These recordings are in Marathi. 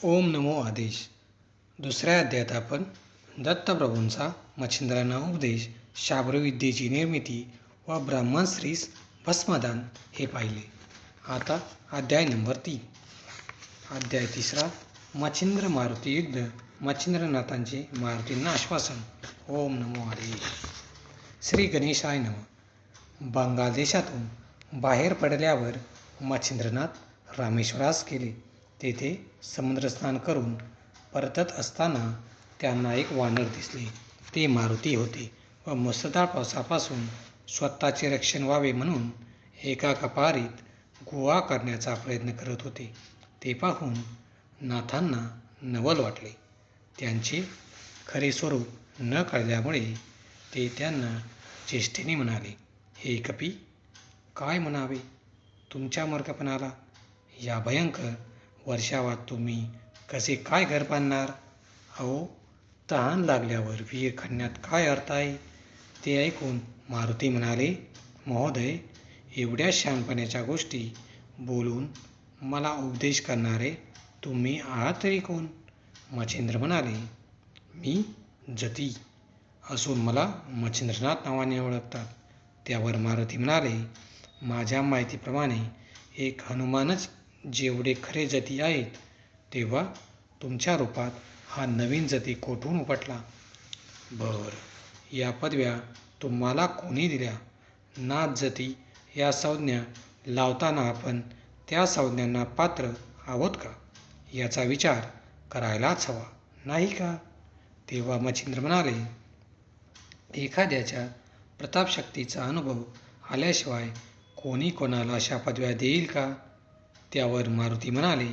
ओम नमो आदेश. दुसऱ्या अध्यायात आपण दत्तप्रभूंचा मच्छिंद्रांना उपदेश, शास्त्रविद्येची निर्मिती व ब्राह्मण स्त्रीस भस्मदान हे पाहिले. आता अध्याय नंबर 3. अध्याय 3. मच्छिंद्र मारुती युद्ध. मच्छिंद्रनाथांचे मारुतींना आश्वासन. ओम नमो आदेश. श्री गणेशाय नमः. बंगाल देशातून बाहेर पडल्यावर मच्छिंद्रनाथ रामेश्वरास गेले. तेथे समुद्रस्नान करून परतत असताना त्यांना एक वानर दिसले. ते मारुती होते व मुसळधार पावसापासून स्वतःचे रक्षण व्हावे म्हणून एका कपारीत गुहा करण्याचा प्रयत्न करत होते. ते पाहून नाथांना नवल वाटले. त्यांचे खरे स्वरूप न कळल्यामुळे ते त्यांना चेष्टेने म्हणाले, हे कपी, काय म्हणावे तुमच्या मूर्खपणाला? या भयंकर वर्षावात तुम्ही कसे काय घर बांधणार? अहो, तहान लागल्यावर विहीर खणण्यात काय अर्थ आहे? ते ऐकून मारुती म्हणाले, महोदय, एवढ्या शहाणपणाच्या गोष्टी बोलून मला उपदेश करणारे तुम्ही आहात तरी कोण? मच्छिंद्र म्हणाले, मी जती असून मला मच्छिंद्रनाथ नावाने ओळखतात. त्यावर मारुती म्हणाले, माझ्या माहितीप्रमाणे एक हनुमानच जेवढे खरे जती आहेत, तेव्हा तुमच्या रूपात हा नवीन जती कोठून उपटला? या पदव्या तुम्हाला कोणी दिल्या? नाथ जती या संज्ञा लावताना आपण त्या संज्ञांना पात्र आहोत का, याचा विचार करायलाच हवा, नाही का? तेव्हा मच्छिंद्र म्हणाले, एखाद्याच्या प्रतापशक्तीचा अनुभव आल्याशिवाय कोणी कोणाला अशा पदव्या देईल का? त्यावर मारुती म्हणाले,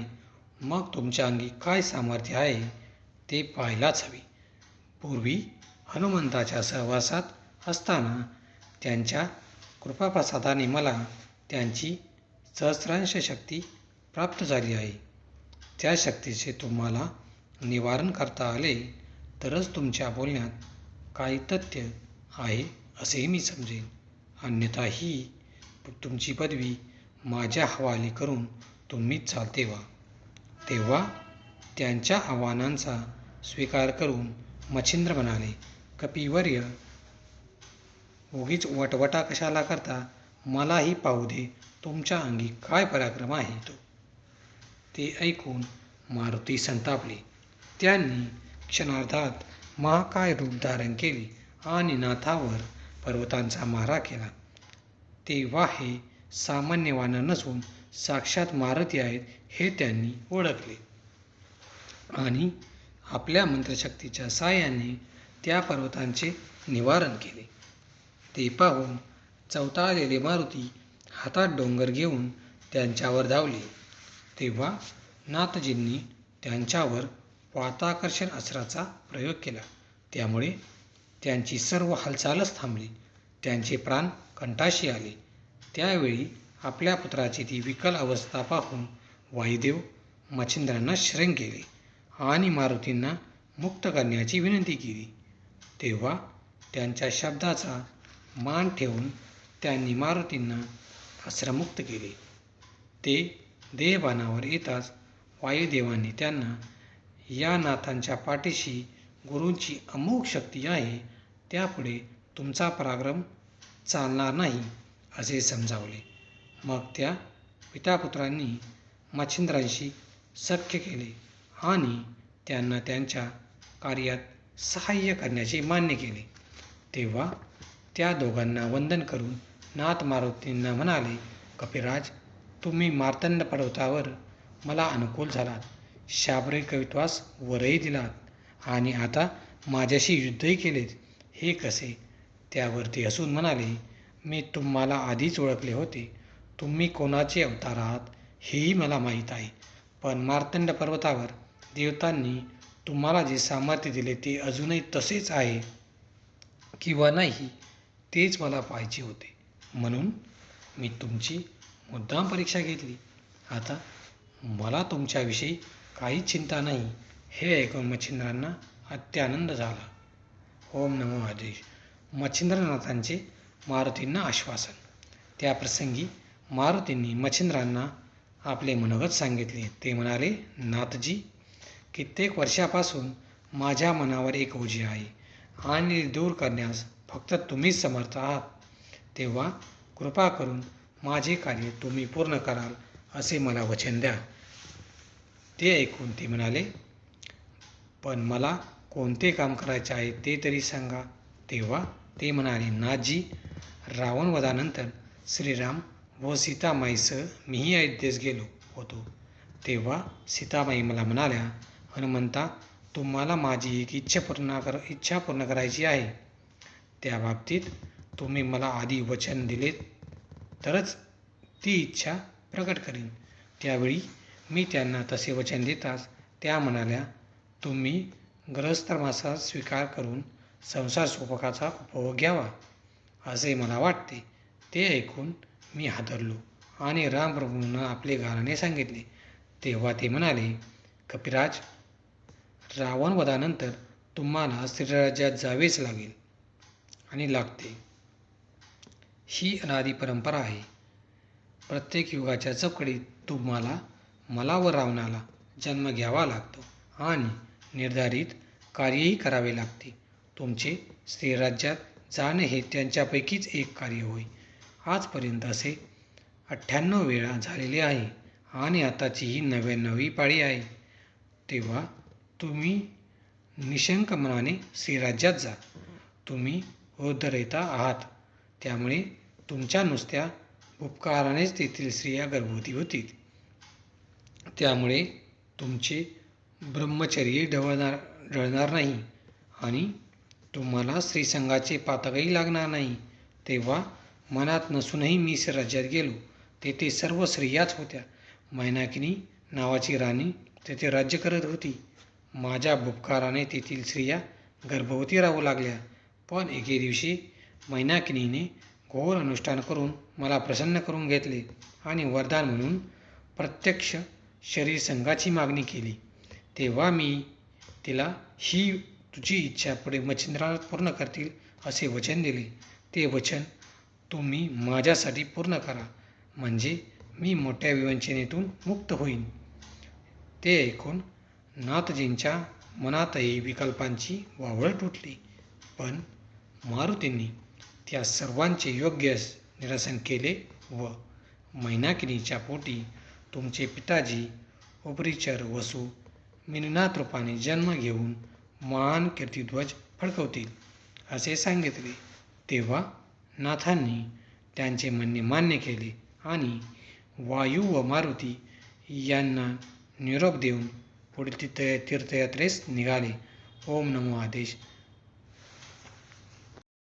मग तुमच्या अंगी काय सामर्थ्य आहे ते पाहायलाच हवे. पूर्वी हनुमंताच्या सहवासात असताना त्यांच्या कृपाप्रसादाने मला त्यांची सहस्रांश शक्ती प्राप्त झाली आहे. त्या शक्तीचे तुम्हाला निवारण करता आले तरच तुमच्या बोलण्यात काही तथ्य आहे असे मी समजेन. अन्यथा ही तुमची पदवी माझ्या हवाली करून तुम्हीच चालते व्हा. तेव्हा त्यांच्या आव्हानांचा स्वीकार करून मच्छिंद्र म्हणाले, कपिवर्य, उगीच वटवटा कशाला करता? मलाही पाहू दे तुमच्या अंगी काय पराक्रम आहे तो. ते ऐकून मारुती संतापले. त्यांनी क्षणार्धात महाकाय रूप धारण केले आणि नाथावर पर्वतांचा मारा केला. तेव्हा हे सामान्य वानर नसून साक्षात मारुती आहेत हे त्यांनी ओळखले आणि आपल्या मंत्रशक्तीच्या साहाय्याने त्या पर्वतांचे निवारण केले. ते पाहून चवताळलेले मारुती हातात डोंगर घेऊन त्यांच्यावर धावले. तेव्हा नाथजींनी त्यांच्यावर वाताकर्षण अस्त्राचा प्रयोग केला. त्यामुळे त्यांची सर्व हालचालच थांबली. त्यांचे प्राण कंठाशी आले. त्यावेळी आपल्या पुत्राची ती विकल अवस्था पाहून वायुदेव मच्छिंद्रांना शरण गेले आणि मारुतींना मुक्त करण्याची विनंती केली. तेव्हा त्यांच्या शब्दाचा मान ठेवून त्यांनी मारुतींना अस्त्रमुक्त केले. ते देहभानावर येताच वायुदेवांनी त्यांना या नाथांच्या पाठीशी गुरूंची अमोघ शक्ती आहे, त्यापुढे तुमचा पराक्रम चालणार नाही असे समजावले. मग त्या पितापुत्रांनी मच्छिंद्रांशी सख्य केले आणि त्यांना त्यांच्या कार्यात सहाय्य करण्याचे मान्य केले. तेव्हा त्या दोघांना वंदन करून नाथ मारुतींना म्हणाले, कपिराज, तुम्ही मार्तंड पर्वतावर मला अनुकूल झालात, शाब्रे कवित्वास वरही दिलात आणि आता माझ्याशी युद्धही केलेत. हे कसे? त्यावर ते हसून म्हणाले, मी तुम्हाला आधीच ओळखले होते. तुम्ही कोणाचे अवतार आहात हेही मला माहीत आहे. पण मार्तंड पर्वतावर देवतांनी तुम्हाला जे सामर्थ्य दिले ते अजूनही तसेच आहे किंवा नाही तेच मला पाहायचे होते. म्हणून मी तुमची मुद्दाम परीक्षा घेतली. आता मला तुमच्याविषयी काहीच चिंता नाही. हे ऐकून मच्छिंद्रांना अत्यानंद झाला. ओम नमो आदेश. मच्छिंद्रनाथांचे मारुतींना आश्वासन. त्या प्रसंगी मारुतींनी मच्छिंद्रांना आपले मनोगत सांगितले. ते म्हणाले, नाथजी, कित्येक वर्षापासून माझ्या मनावर एक ओझे आहे आणि दूर करण्यास फक्त तुम्हीच समर्थ आहात. तेव्हा कृपा करून माझे कार्य तुम्ही पूर्ण कराल असे मला वचन द्या. ते ऐकून ते म्हणाले, पण मला कोणते काम करायचे आहे ते तरी सांगा. तेव्हा ते म्हणाले, नाथजी, रावणवधानंतर श्रीराम व सीतामाईसह मीही अयोध्येस गेलो होतो. तेव्हा सीतामाई मला म्हणाल्या, हनुमंता, तुम्हाला माझी एक इच्छा पूर्ण करायची आहे. त्या बाबतीत तुम्ही मला आधी वचन दिलेत तरच ती इच्छा प्रकट करीन. त्यावेळी मी त्यांना तसे वचन देताच त्या म्हणाल्या, तुम्ही गृहस्थाश्रमाचा स्वीकार करून संसार सुखाचा उपभोग घ्यावा असे मला वाटते. ते ऐकून मी हादरलो आणि रामप्रभूंना आपले गाऱ्हाणे सांगितले. तेव्हा ते म्हणाले, कपिराज, रावणवधानंतर तुम्हाला श्रीराज्यात जावेच लागेल आणि लागते. ही अनादी परंपरा आहे. प्रत्येक युगाच्या चौकडीत तुम्हाला, मला व रावणाला जन्म घ्यावा लागतो आणि निर्धारित कार्यही करावे लागते. तुमचे श्रीराज्यात जाणे हे त्यांच्यापैकीच एक कार्य होय. आजपर्यंत असे 98 वेळा झालेले आहे आणि आताची ही 99वी पाळी आहे. तेव्हा तुम्ही निशंक मनाने श्रीराज्यात जा. तुम्ही उद्धरता आहात, त्यामुळे तुमच्या नुसत्या उपकारानेच तेथील स्त्रिया गर्भवती होतील. त्यामुळे तुमचे ब्रह्मचर्य ढळणार नाही आणि तुम्हाला स्त्रीसंगाचे पातकही लागणार नाही. तेव्हा मनात नसूनही मी राज्यात गेलो. तेथे सर्व स्त्रियाच होत्या. मैनाकिनी नावाची राणी तेथे राज्य करत होती. माझ्या बुपकाराने तेथील स्त्रिया गर्भवती राहू लागल्या. पण एके दिवशी मैनाकिनीने घोर अनुष्ठान करून मला प्रसन्न करून घेतले आणि वरदान म्हणून प्रत्यक्ष शरीरसंगाची मागणी केली. तेव्हा मी तिला ही तुझी इच्छा पुढे मच्छिंद्रनाथ पूर्ण करतील असे वचन दिले. ते वचन तुम्ही माझ्यासाठी पूर्ण करा, म्हणजे मी मोठ्या विवंचनेतून मुक्त होईन. ते ऐकून नाथजींच्या मनातही विकल्पांची वावळ तुटली. पण मारुतींनी त्या सर्वांचे योग्य निरसन केले व मैनाकिनीच्या पोटी तुमचे पिताजी उपरिचर वसू मिननाथ रूपाने जन्म घेऊन महान कीर्तिध्वज फडकवतील असे सांगितले. तेव्हा नाथांनी त्यांचे म्हणणे मान्य केले आणि वायू व मारुती यांना निरोप देऊन पुढील तीर्थयात्रेस निघाले. ओम नमो आदेश.